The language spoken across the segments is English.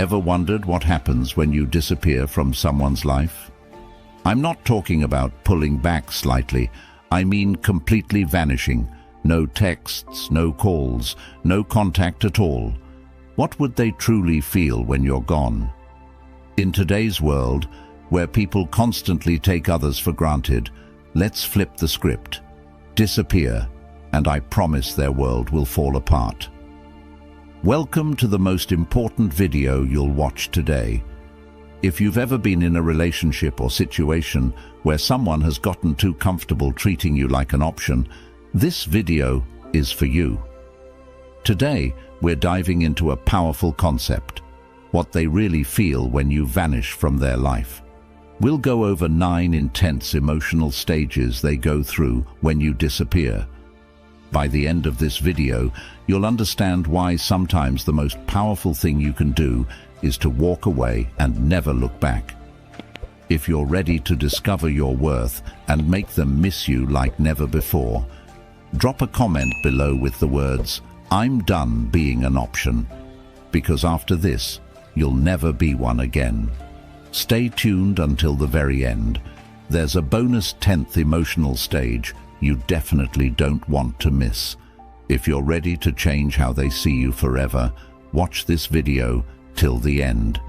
Ever wondered what happens when you disappear from someone's life? I'm not talking about pulling back slightly. I mean completely vanishing. No texts, no calls, no contact at all. What would they truly feel when you're gone? In today's world, where people constantly take others for granted, let's flip the script. Disappear, and I promise their world will fall apart. Welcome to the most important video you'll watch today. If you've ever been in a relationship or situation where someone has gotten too comfortable treating you like an option, this video is for you. Today, we're diving into a powerful concept, what they really feel when you vanish from their life. We'll go over 9 intense emotional stages they go through when you disappear. By the end of this video, you'll understand why sometimes the most powerful thing you can do is to walk away and never look back. If you're ready to discover your worth and make them miss you like never before, drop a comment below with the words, "I'm done being an option," because after this, you'll never be one again. Stay tuned until the very end. There's a bonus 10th emotional stage you definitely don't want to miss. If you're ready to change how they see you forever, watch this video till the end.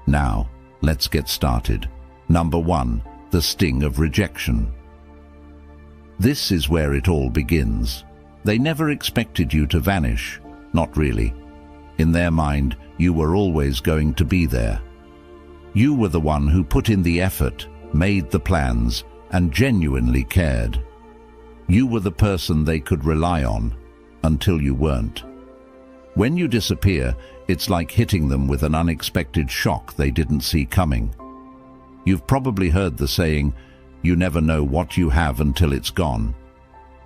Now, let's get started. Number 1, the sting of rejection. This is where it all begins. They never expected you to vanish. Not really. In their mind, you were always going to be there. You were the one who put in the effort, made the plans, and genuinely cared. You were the person they could rely on, until you weren't. When you disappear, it's like hitting them with an unexpected shock they didn't see coming. You've probably heard the saying, "You never know what you have until it's gone."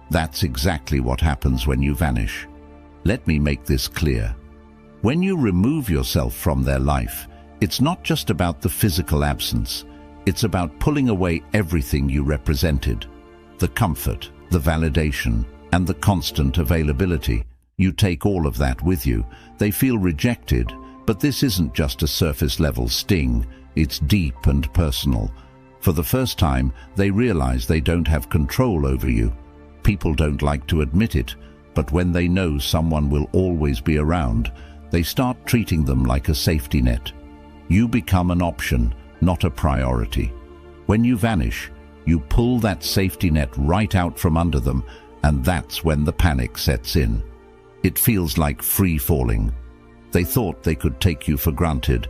That's exactly what happens when you vanish. Let me make this clear. When you remove yourself from their life, it's not just about the physical absence. It's about pulling away everything you represented. The comfort, the validation, and the constant availability. You take all of that with you. They feel rejected, but this isn't just a surface-level sting. It's deep and personal. For the first time, they realize they don't have control over you. People don't like to admit it, but when they know someone will always be around, they start treating them like a safety net. You become an option, not a priority. When you vanish, you pull that safety net right out from under them, and that's when the panic sets in. It feels like free falling. They thought they could take you for granted,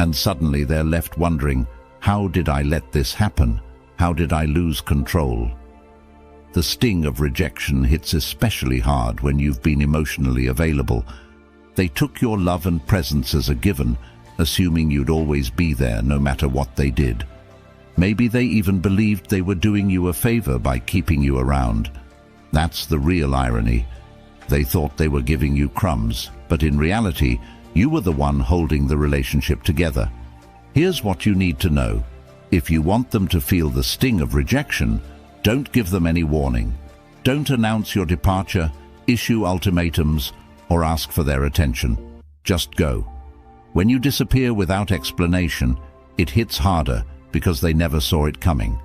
and suddenly they're left wondering, how did I let this happen? How did I lose control? The sting of rejection hits especially hard when you've been emotionally available. They took your love and presence as a given, assuming you'd always be there no matter what they did. Maybe they even believed they were doing you a favor by keeping you around. That's the real irony. They thought they were giving you crumbs, but in reality, you were the one holding the relationship together. Here's what you need to know. If you want them to feel the sting of rejection, don't give them any warning. Don't announce your departure, issue ultimatums, or ask for their attention. Just go. When you disappear without explanation, it hits harder because they never saw it coming.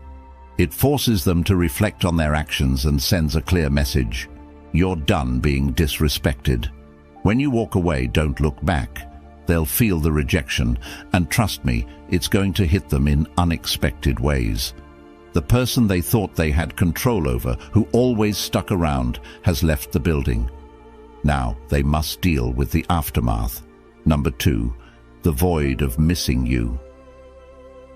It forces them to reflect on their actions and sends a clear message. You're done being disrespected. When you walk away, don't look back. They'll feel the rejection, and trust me, it's going to hit them in unexpected ways. The person they thought they had control over, who always stuck around, has left the building. Now they must deal with the aftermath. Number 2, the void of missing you.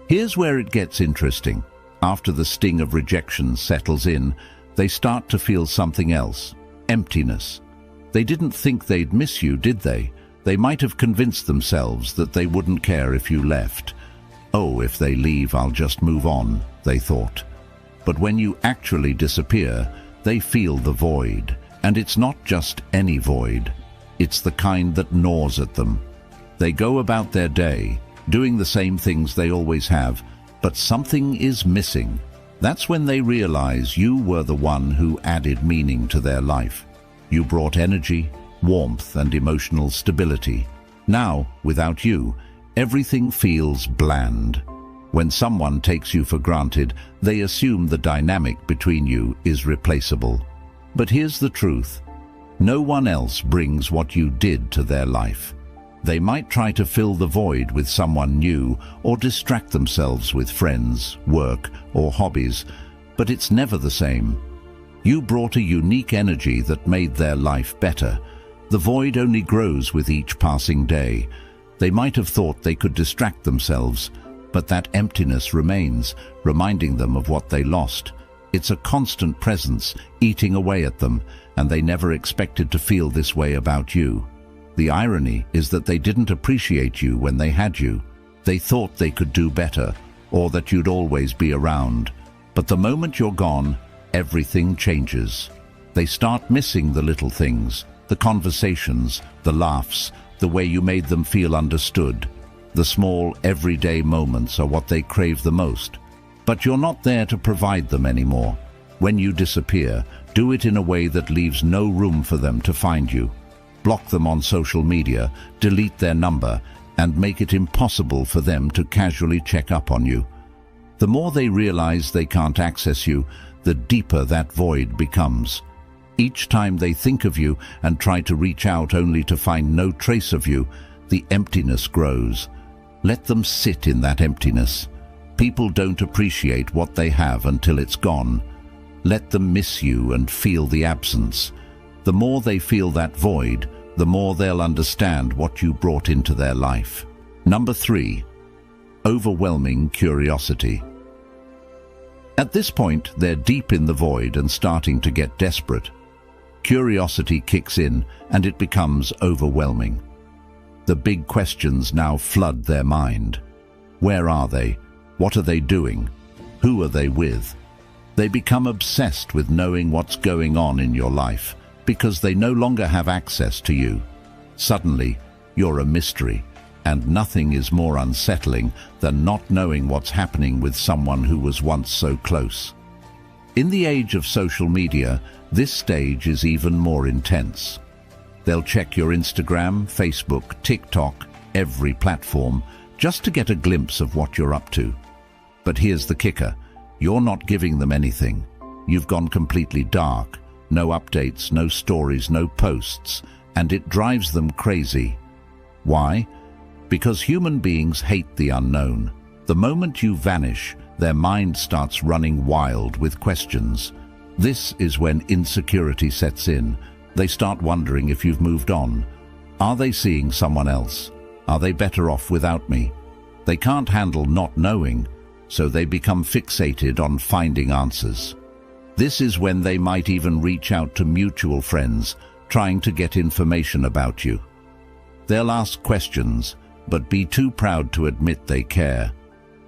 Here's where it gets interesting. After the sting of rejection settles in, they start to feel something else. Emptiness. They didn't think they'd miss you, did they? They might have convinced themselves that they wouldn't care if you left. Oh, if they leave, I'll just move on, they thought. But when you actually disappear, they feel the void. And it's not just any void. It's the kind that gnaws at them. They go about their day, doing the same things they always have, but something is missing. That's when they realize you were the one who added meaning to their life. You brought energy, warmth, and emotional stability. Now, without you, Everything feels bland. When someone takes you for granted, they assume the dynamic between you is replaceable. But here's the truth. No one else brings what you did to their life. They might try to fill the void with someone new or distract themselves with friends, work, or hobbies, but it's never the same. You brought a unique energy that made their life better. The void only grows with each passing day. They might have thought they could distract themselves, but that emptiness remains, reminding them of what they lost. It's a constant presence, eating away at them, and they never expected to feel this way about you. The irony is that they didn't appreciate you when they had you. They thought they could do better, or that you'd always be around. But the moment you're gone, everything changes. They start missing the little things, the conversations, the laughs, the way you made them feel understood. The small, everyday moments are what they crave the most. But you're not there to provide them anymore. When you disappear, do it in a way that leaves no room for them to find you. Block them on social media, delete their number, and make it impossible for them to casually check up on you. The more they realize they can't access you, the deeper that void becomes. Each time they think of you and try to reach out only to find no trace of you, the emptiness grows. Let them sit in that emptiness. People don't appreciate what they have until it's gone. Let them miss you and feel the absence. The more they feel that void, the more they'll understand what you brought into their life. Number 3, overwhelming curiosity. At this point, they're deep in the void and starting to get desperate. Curiosity kicks in and it becomes overwhelming. The big questions now flood their mind. Where are they? What are they doing? Who are they with? They become obsessed with knowing what's going on in your life because they no longer have access to you. Suddenly, you're a mystery, and nothing is more unsettling than not knowing what's happening with someone who was once so close. In the age of social media, this stage is even more intense. They'll check your Instagram, Facebook, TikTok, every platform, just to get a glimpse of what you're up to. But here's the kicker. You're not giving them anything. You've gone completely dark. No updates, no stories, no posts, and it drives them crazy. Why? Because human beings hate the unknown. The moment you vanish, their mind starts running wild with questions. This is when insecurity sets in. They start wondering if you've moved on. Are they seeing someone else? Are they better off without me? They can't handle not knowing, so they become fixated on finding answers. This is when they might even reach out to mutual friends, trying to get information about you. They'll ask questions, but be too proud to admit they care.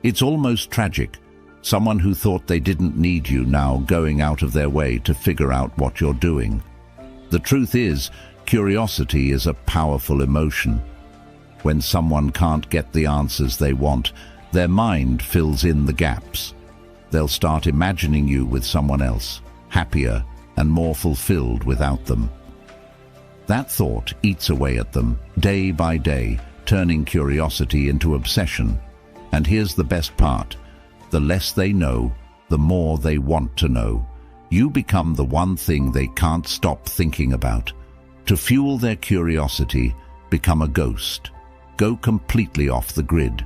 It's almost tragic. Someone who thought they didn't need you now going out of their way to figure out what you're doing. The truth is, curiosity is a powerful emotion. When someone can't get the answers they want, their mind fills in the gaps. They'll start imagining you with someone else, happier and more fulfilled without them. That thought eats away at them, day by day, turning curiosity into obsession. And here's the best part. The less they know, the more they want to know. You become the one thing they can't stop thinking about. To fuel their curiosity, become a ghost. Go completely off the grid.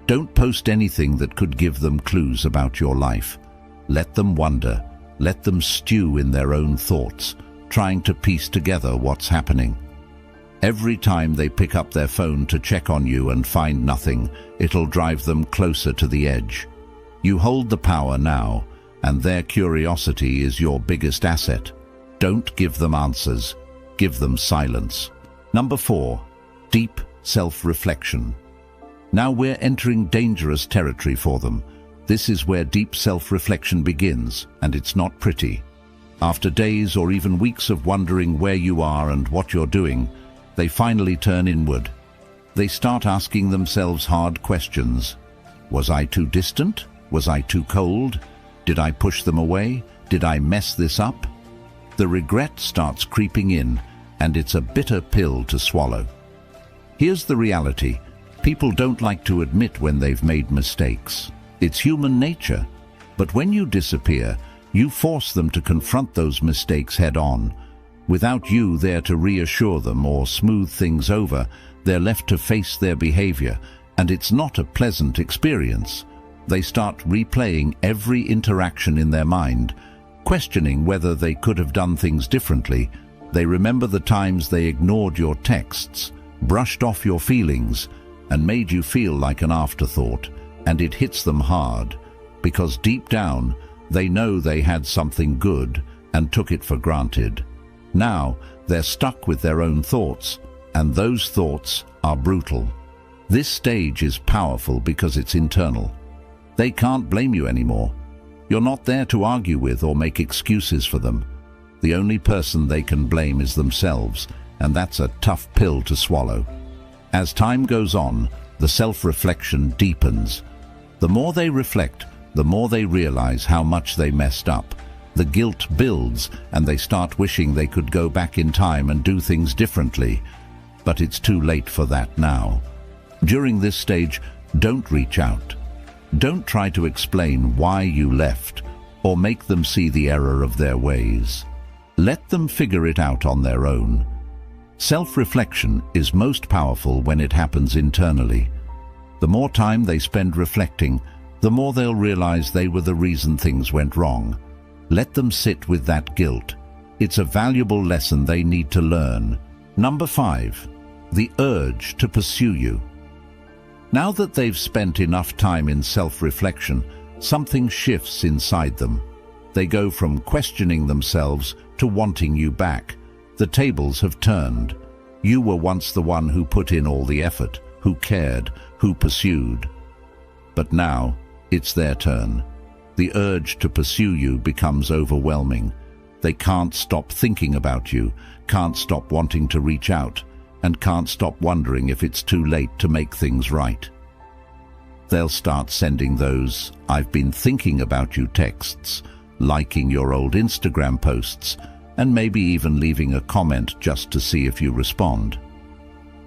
Don't post anything that could give them clues about your life. Let them wonder. Let them stew in their own thoughts, trying to piece together what's happening. Every time they pick up their phone to check on you and find nothing, it'll drive them closer to the edge. You hold the power now, and their curiosity is your biggest asset. Don't give them answers. Give them silence. Number 4, deep self-reflection. Now we're entering dangerous territory for them. This is where deep self-reflection begins, and it's not pretty. After days or even weeks of wondering where you are and what you're doing, they finally turn inward. They start asking themselves hard questions. Was I too distant? Was I too cold? Did I push them away? Did I mess this up? The regret starts creeping in, and it's a bitter pill to swallow. Here's the reality. People don't like to admit when they've made mistakes. It's human nature. But when you disappear, you force them to confront those mistakes head-on. Without you there to reassure them or smooth things over, they're left to face their behavior, and it's not a pleasant experience. They start replaying every interaction in their mind, questioning whether they could have done things differently. They remember the times they ignored your texts, brushed off your feelings, and made you feel like an afterthought, and it hits them hard, because deep down, they know they had something good and took it for granted. Now, they're stuck with their own thoughts, and those thoughts are brutal. This stage is powerful because it's internal. They can't blame you anymore. You're not there to argue with or make excuses for them. The only person they can blame is themselves, and that's a tough pill to swallow. As time goes on, the self-reflection deepens. The more they reflect, the more they realize how much they messed up. The guilt builds, and they start wishing they could go back in time and do things differently. But it's too late for that now. During this stage, don't reach out. Don't try to explain why you left or make them see the error of their ways. Let them figure it out on their own. Self-reflection is most powerful when it happens internally. The more time they spend reflecting, the more they'll realize they were the reason things went wrong. Let them sit with that guilt. It's a valuable lesson they need to learn. Number 5, the urge to pursue you. Now that they've spent enough time in self-reflection, something shifts inside them. They go from questioning themselves to wanting you back. The tables have turned. You were once the one who put in all the effort, who cared, who pursued. But now, it's their turn. The urge to pursue you becomes overwhelming. They can't stop thinking about you, can't stop wanting to reach out, and can't stop wondering if it's too late to make things right. They'll start sending those "I've been thinking about you" texts, liking your old Instagram posts, and maybe even leaving a comment just to see if you respond.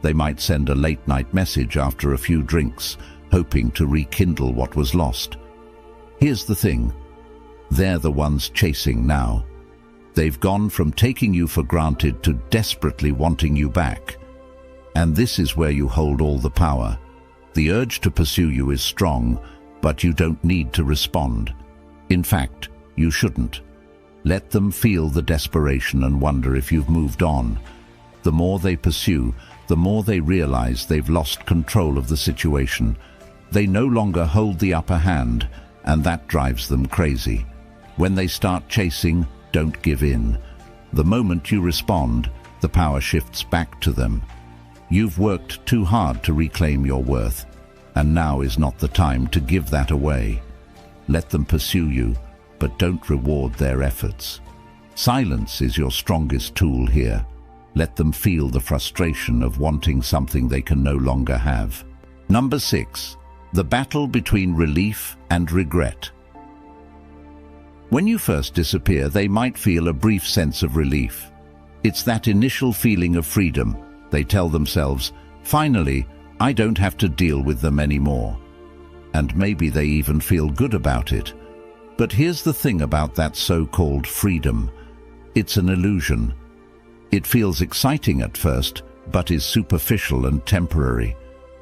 They might send a late-night message after a few drinks, hoping to rekindle what was lost. Here's the thing. They're the ones chasing now. They've gone from taking you for granted to desperately wanting you back. And this is where you hold all the power. The urge to pursue you is strong, but you don't need to respond. In fact, you shouldn't. Let them feel the desperation and wonder if you've moved on. The more they pursue, the more they realize they've lost control of the situation. They no longer hold the upper hand, and that drives them crazy. When they start chasing, don't give in. The moment you respond, the power shifts back to them. You've worked too hard to reclaim your worth, and now is not the time to give that away. Let them pursue you, but don't reward their efforts. Silence is your strongest tool here. Let them feel the frustration of wanting something they can no longer have. Number 6, the battle between relief and regret. When you first disappear, they might feel a brief sense of relief. It's that initial feeling of freedom. They tell themselves, "Finally, I don't have to deal with them anymore." And maybe they even feel good about it. But here's the thing about that so-called freedom. It's an illusion. It feels exciting at first, but is superficial and temporary.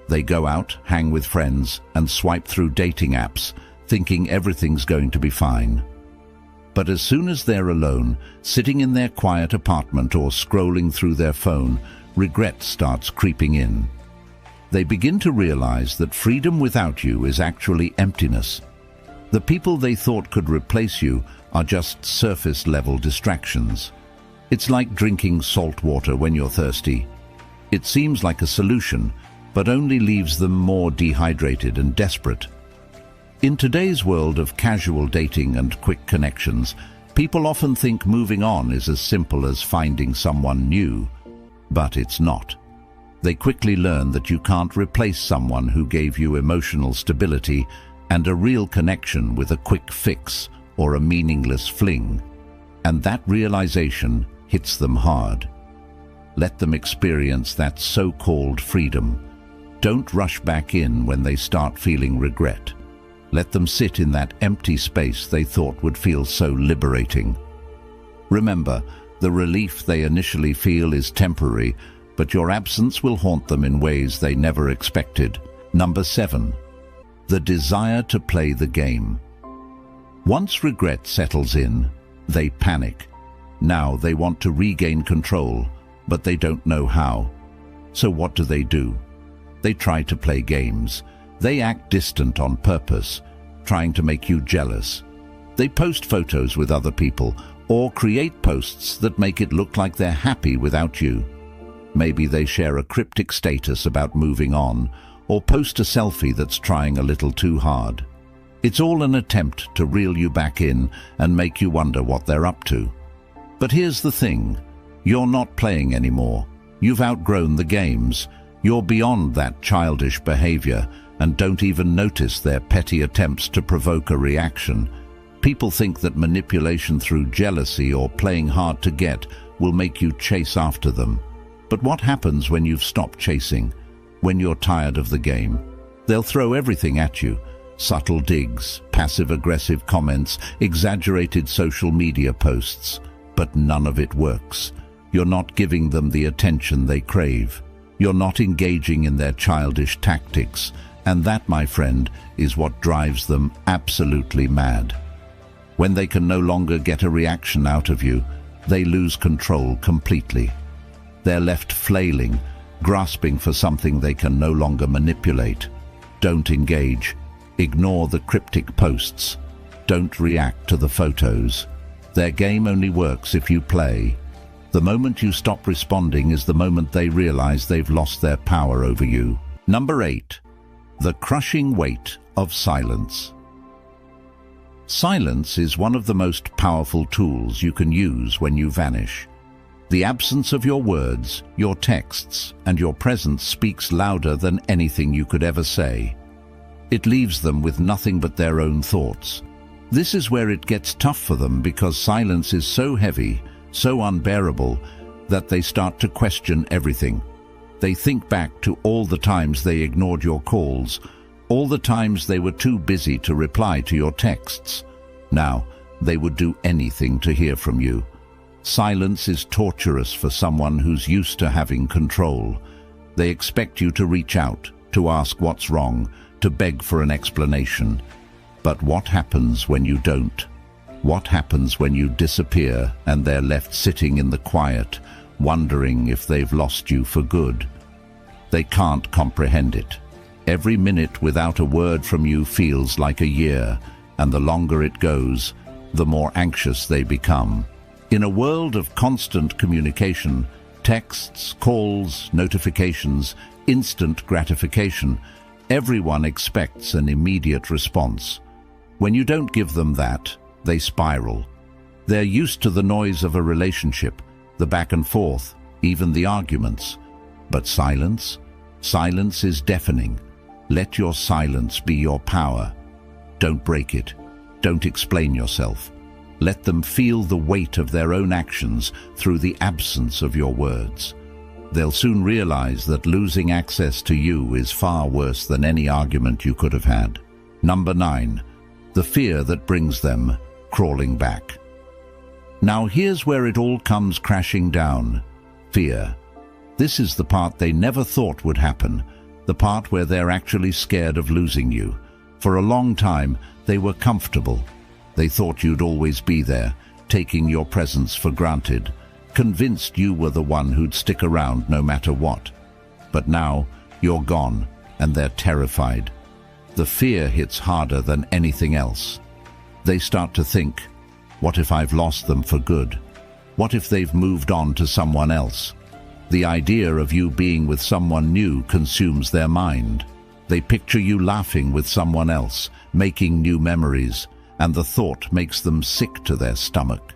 They go out, hang with friends, and swipe through dating apps, thinking everything's going to be fine. But as soon as they're alone, sitting in their quiet apartment or scrolling through their phone, regret starts creeping in. They begin to realize that freedom without you is actually emptiness. The people they thought could replace you are just surface-level distractions. It's like drinking salt water when you're thirsty. It seems like a solution, but only leaves them more dehydrated and desperate. In today's world of casual dating and quick connections, people often think moving on is as simple as finding someone new. But it's not. They quickly learn that you can't replace someone who gave you emotional stability and a real connection with a quick fix or a meaningless fling. And that realization hits them hard. Let them experience that so-called freedom. Don't rush back in when they start feeling regret. Let them sit in that empty space they thought would feel so liberating. Remember, the relief they initially feel is temporary, but your absence will haunt them in ways they never expected. Number 7. The desire to play the game. Once regret settles in, they panic. Now they want to regain control, but they don't know how. So what do? They try to play games. They act distant on purpose, trying to make you jealous. They post photos with other people or create posts that make it look like they're happy without you. Maybe they share a cryptic status about moving on or post a selfie that's trying a little too hard. It's all an attempt to reel you back in and make you wonder what they're up to. But here's the thing, you're not playing anymore. You've outgrown the games. You're beyond that childish behavior and don't even notice their petty attempts to provoke a reaction. People think that manipulation through jealousy or playing hard to get will make you chase after them. But what happens when you've stopped chasing? When you're tired of the game? They'll throw everything at you. Subtle digs, passive-aggressive comments, exaggerated social media posts. But none of it works. You're not giving them the attention they crave. You're not engaging in their childish tactics. And that, my friend, is what drives them absolutely mad. When they can no longer get a reaction out of you, they lose control completely. They're left flailing, grasping for something they can no longer manipulate. Don't engage. Ignore the cryptic posts. Don't react to the photos. Their game only works if you play. The moment you stop responding is the moment they realize they've lost their power over you. Number 8. The crushing weight of silence. Silence is one of the most powerful tools you can use when you vanish. The absence of your words, your texts, and your presence speaks louder than anything you could ever say. It leaves them with nothing but their own thoughts. This is where it gets tough for them because silence is so heavy, so unbearable, that they start to question everything. They think back to all the times they ignored your calls, all the times they were too busy to reply to your texts. Now, they would do anything to hear from you. Silence is torturous for someone who's used to having control. They expect you to reach out, to ask what's wrong, to beg for an explanation. But what happens when you don't? What happens when you disappear and they're left sitting in the quiet, wondering if they've lost you for good? They can't comprehend it. Every minute without a word from you feels like a year, and the longer it goes, the more anxious they become. In a world of constant communication, texts, calls, notifications, instant gratification, everyone expects an immediate response. When you don't give them that, they spiral. They're used to the noise of a relationship, the back and forth, even the arguments. But silence? Silence is deafening. Let your silence be your power. Don't break it. Don't explain yourself. Let them feel the weight of their own actions through the absence of your words. They'll soon realize that losing access to you is far worse than any argument you could have had. Number 9. The fear that brings them crawling back. Now here's where it all comes crashing down. Fear. This is the part they never thought would happen, the part where they're actually scared of losing you. For a long time, they were comfortable. They thought you'd always be there, taking your presence for granted, convinced you were the one who'd stick around no matter what. But now, you're gone, and they're terrified. The fear hits harder than anything else. They start to think, what if I've lost them for good? What if they've moved on to someone else? The idea of you being with someone new consumes their mind. They picture you laughing with someone else, making new memories, and the thought makes them sick to their stomach.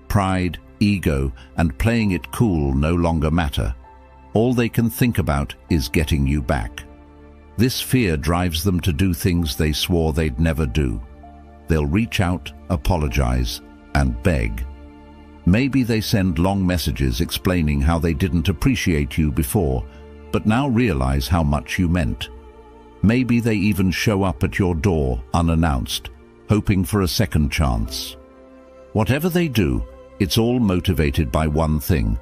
Pride, ego, and playing it cool no longer matter. All they can think about is getting you back. This fear drives them to do things they swore they'd never do. They'll reach out, apologize, and beg. Maybe they send long messages explaining how they didn't appreciate you before, but now realize how much you meant. Maybe they even show up at your door unannounced, hoping for a second chance. Whatever they do, it's all motivated by one thing: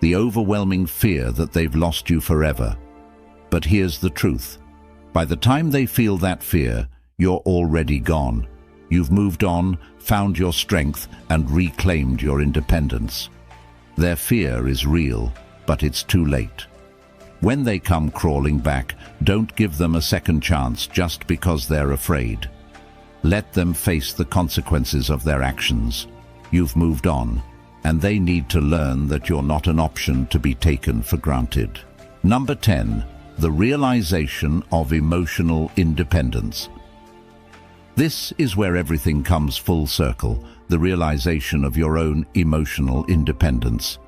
the overwhelming fear that they've lost you forever. But here's the truth. By the time they feel that fear, you're already gone. You've moved on, found your strength, and reclaimed your independence. Their fear is real, but it's too late. When they come crawling back, don't give them a second chance just because they're afraid. Let them face the consequences of their actions. You've moved on, and they need to learn that you're not an option to be taken for granted. Number 10. The realization of emotional independence. This is where everything comes full circle, the realization of your own emotional independence.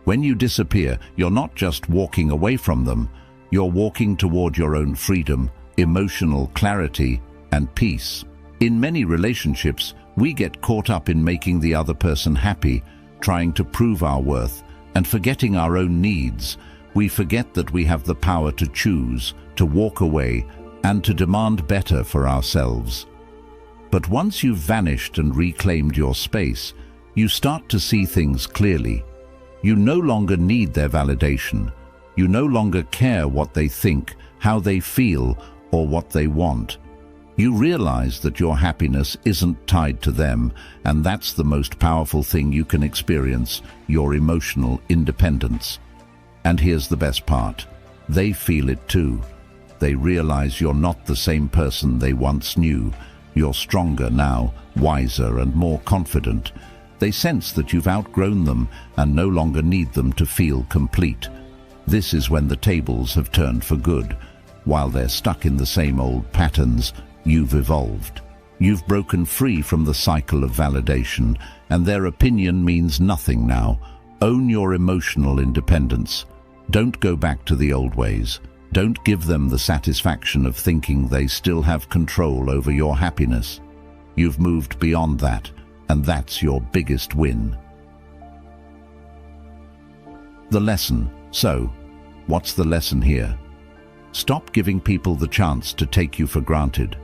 When you disappear, you're not just walking away from them, you're walking toward your own freedom, emotional clarity, and peace. In many relationships, we get caught up in making the other person happy, trying to prove our worth, and forgetting our own needs. We forget that we have the power to choose, to walk away, and to demand better for ourselves. But once you've vanished and reclaimed your space, you start to see things clearly. You no longer need their validation. You no longer care what they think, how they feel, or what they want. You realize that your happiness isn't tied to them, and that's the most powerful thing you can experience, your emotional independence. And here's the best part. They feel it too. They realize you're not the same person they once knew. You're stronger now, wiser and more confident. They sense that you've outgrown them and no longer need them to feel complete. This is when the tables have turned for good. While they're stuck in the same old patterns, you've evolved. You've broken free from the cycle of validation, and their opinion means nothing now. Own your emotional independence. Don't go back to the old ways. Don't give them the satisfaction of thinking they still have control over your happiness. You've moved beyond that, and that's your biggest win. The lesson. So, what's the lesson here? Stop giving people the chance to take you for granted.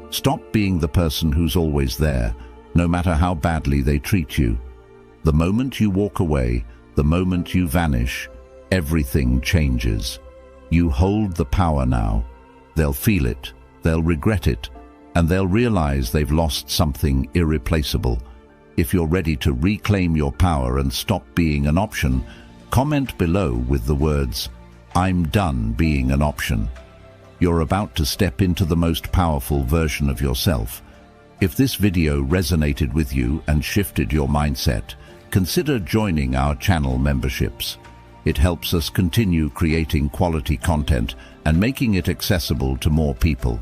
Stop being the person who's always there, no matter how badly they treat you. The moment you walk away, the moment you vanish, everything changes. You hold the power now. They'll feel it, they'll regret it, and they'll realize they've lost something irreplaceable. If you're ready to reclaim your power and stop being an option, comment below with the words, "I'm done being an option." You're about to step into the most powerful version of yourself. If this video resonated with you and shifted your mindset, consider joining our channel memberships. It helps us continue creating quality content and making it accessible to more people.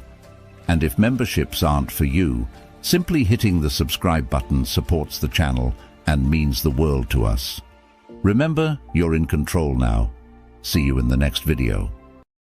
And if memberships aren't for you, simply hitting the subscribe button supports the channel and means the world to us. Remember, you're in control now. See you in the next video.